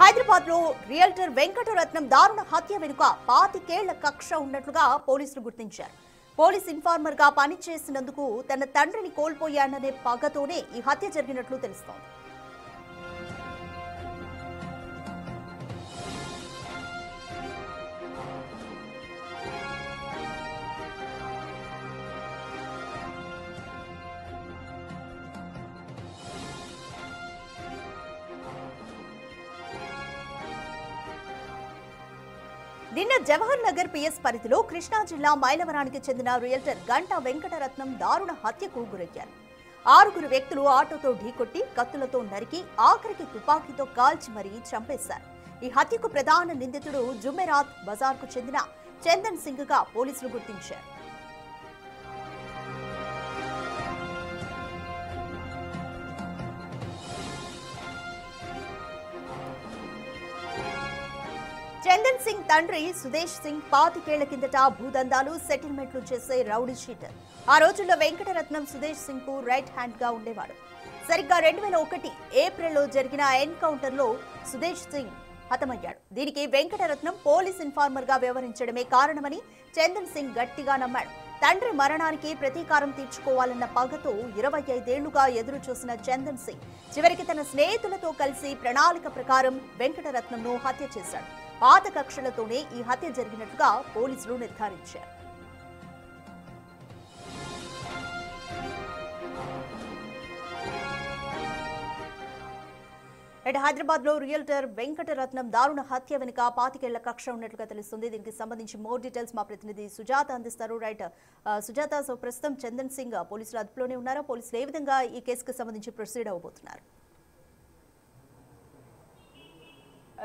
హైదరాబాద్ లో రియల్టర్ వెంకటరత్నం దారుణ హత్య వెనుక 25 ఏళ్ల కక్ష ఉన్నట్లుగా పోలీసులు గుర్తించారు. పోలీస్ ఇన్ఫార్మర్ గా పనిచేసినందుకు తన తండ్రిని కోల్పోయాడనే పగతోనే ఈ హత్య జరిగినట్లు తెలుస్తోంది. నిన్న జవహర్ నగర్ పిఎస్ పరిధిలో కృష్ణా జిల్లా మైలవరానికి చెందిన రియల్టర్ గంటా వెంకటరత్నం దారుణ హత్యకు గురయ్యారు. 6 వ్యక్తులు ఆటోతో ఢీకొట్టి కత్తులతో నరికి ఆఖరికి తుపాకీతో కాల్చి మరీ చంపేశారు. ఈ హత్యకు ప్రధాన నిందితుడు జుమెరాత్ బజార్కు చెందిన చందన్ సింగ్ గా పోలీసులు గుర్తించారు. చందన్ సింగ్ తండ్రి సుదేశ్ సింగ్ 25 ఏళ్ల కిందట భూదందాలు సెటిల్మెంట్లు చేసే రౌడీ షీటర్. ఆ రోజుల్లో వెంకటరత్నం సుదేశ్ సింగ్ కు రైట్ హ్యాండ్ గా ఉండేవాడు. సరిగ్గా 2001 ఏప్రిల్లో జరిగిన ఎన్కౌంటర్ లో సుదేశ్ సింగ్ హతమయ్యాడు. దీనికి వెంకటరత్నం పోలీస్ ఇన్ఫార్మర్ గా వ్యవహరించడమే కారణమని చందన్ సింగ్ గట్టిగా నమ్మాడు. తండ్రి మరణానికి ప్రతీకారం తీర్చుకోవాలన్న పగతో 25 ఏళ్లుగా ఎదురు చూసిన చందన్ సింగ్ చివరికి తన స్నేహితులతో కలిసి ప్రణాళిక ప్రకారం వెంకటరత్నంను హత్య చేశాడు. పాత కక్షలతోనే ఈ హత్య జరిగినట్టుగా పోలీసులు నిర్ధారించారు. హైదరాబాద్ లో రియల్టర్ వెంకటరత్నం దారుణ హత్య వెనుక 25 ఏళ్ల కక్ష ఉన్నట్లుగా తెలుస్తుంది. దీనికి సంబంధించి మోర్ డీటెయిల్స్ మా ప్రతినిధి సుజాత అందిస్తారు. రైట్ సుజాత, సో ప్రస్తుతం చందన్ సింగ్ పోలీసులు అదుపులోనే ఉన్నారా? పోలీసులు ఏ విధంగా ఈ కేసుకు సంబంధించి ప్రొసీడ్ అవబోతున్నారు?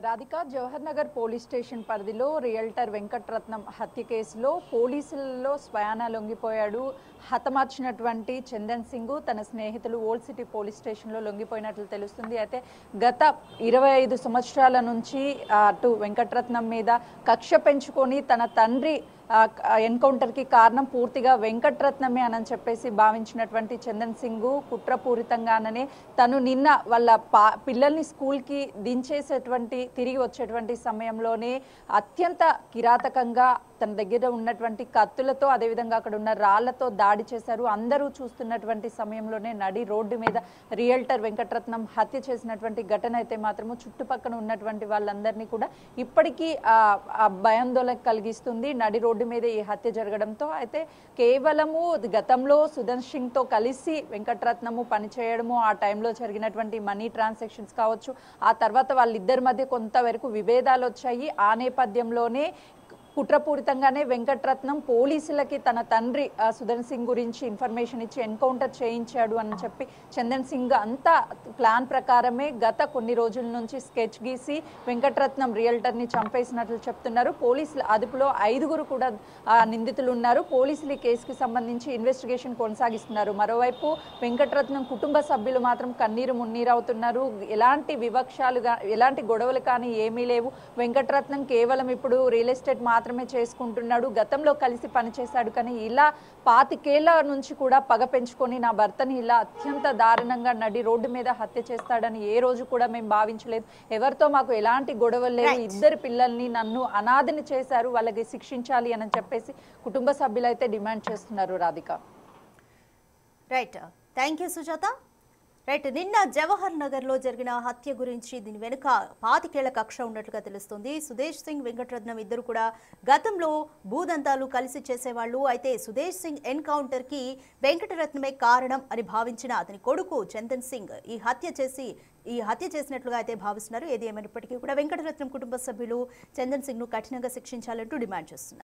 రాధిక, జవహర్ నగర్ పోలీస్ స్టేషన్ పరిధిలో రియల్టర్ వెంకటరత్నం హత్య కేసులో పోలీసులలో స్వయాన లొంగిపోయాడు. హతమార్చినటువంటి చందన్ సింగ్ తన స్నేహితులు ఓల్డ్ సిటీ పోలీస్ స్టేషన్లో లొంగిపోయినట్లు తెలుస్తుంది. అయితే గత 25 సంవత్సరాల నుంచి అటు వెంకటరత్నం మీద కక్ష పెంచుకొని తన తండ్రి ఎన్కౌంటర్కి కారణం పూర్తిగా వెంకటరత్నమే అని చెప్పేసి భావించినటువంటి చందన్ సింగ్ కుట్రపూరితంగానే తను నిన్న వాళ్ళ పిల్లల్ని స్కూల్కి దించేసేటువంటి తిరిగి వచ్చేటువంటి సమయంలోనే అత్యంత కిరాతకంగా తన దగ్గర ఉన్నటువంటి కత్తులతో అదేవిధంగా అక్కడ ఉన్న రాళ్లతో దాడి చేశారు. అందరూ చూస్తున్నటువంటి సమయంలోనే నడి రోడ్డు మీద రియల్టర్ వెంకటరత్నం హత్య చేసినటువంటి ఘటన అయితే మాత్రము చుట్టుపక్కల ఉన్నటువంటి వాళ్ళందరినీ కూడా ఇప్పటికీ భయాందోళన కలిగిస్తుంది. నడి రోడ్డు మీద ఈ హత్య జరగడంతో అయితే కేవలము గతంలో సుదర్శన్ సింగ్ తో కలిసి వెంకటరత్నము పనిచేయడము, ఆ టైంలో జరిగినటువంటి మనీ ట్రాన్సాక్షన్స్ కావచ్చు, ఆ తర్వాత వాళ్ళిద్దరి మధ్య కొంతవరకు విభేదాలు వచ్చాయి. ఆ నేపథ్యంలోనే కుట్రపూరితంగానే వెంకటరత్నం పోలీసులకి తన తండ్రి సుదర్శన్ సింగ్ గురించి ఇన్ఫర్మేషన్ ఇచ్చి ఎన్కౌంటర్ చేయించాడు అని చెప్పి చందన్ సింగ్ అంతా ప్లాన్ ప్రకారమే గత కొన్ని రోజుల నుంచి స్కెచ్ గీసి వెంకటరత్నం రియల్టర్ని చంపేసినట్లు చెప్తున్నారు. పోలీసుల అదుపులో 5 కూడా నిందితులు ఉన్నారు. పోలీసులు ఈ కేసుకి సంబంధించి ఇన్వెస్టిగేషన్ కొనసాగిస్తున్నారు. మరోవైపు వెంకటరత్నం కుటుంబ సభ్యులు మాత్రం కన్నీరు మున్నీరవుతున్నారు. ఎలాంటి వివక్షాలుగా ఎలాంటి గొడవలు కానీ ఏమీ లేవు. వెంకటరత్నం కేవలం ఇప్పుడు రియల్ ఎస్టేట్ మాత్రమే చేసుకుంటున్నాడు. గతంలో కలిసి పనిచేశాడు, కానీ ఇలా 25 ఏళ్ల నుంచి కూడా పగ పెంచుకొని నా భర్తని ఇలా అత్యంత దారుణంగా నడి రోడ్డు మీద హత్య చేస్తాడని ఏ రోజు కూడా మేము భావించలేదు. ఎవరితో మాకు ఎలాంటి గొడవలు లేవు. 2 పిల్లల్ని నన్ను అనాథని చేశారు, వాళ్ళకి శిక్షించాలి అని చెప్పేసి కుటుంబ సభ్యులైతే డిమాండ్ చేస్తున్నారు. Radhika, right, thank you Sujatha. Right, నిన్న జవహర్ నగర్ లో జరిగిన హత్య గురించి దీని వెనుక 25 ఏళ్ల కక్ష ఉన్నట్లుగా తెలుస్తుంది. సుదేశ్ సింగ్ వెంకటరత్నం ఇద్దరు కూడా గతంలో భూదంతాలు కలిసి చేసేవాళ్ళు. అయితే సుదేశ్ సింగ్ ఎన్కౌంటర్ కి వెంకటరత్నమే కారణం అని భావించిన అతని కొడుకు చందన్ సింగ్ ఈ హత్య చేసినట్లుగా అయితే భావిస్తున్నారు. ఏది ఏమైనప్పటికీ కూడా వెంకటరత్నం కుటుంబ సభ్యులు చందన్ సింగ్ ను కఠినంగా శిక్షించాలంటూ డిమాండ్ చేస్తున్నారు.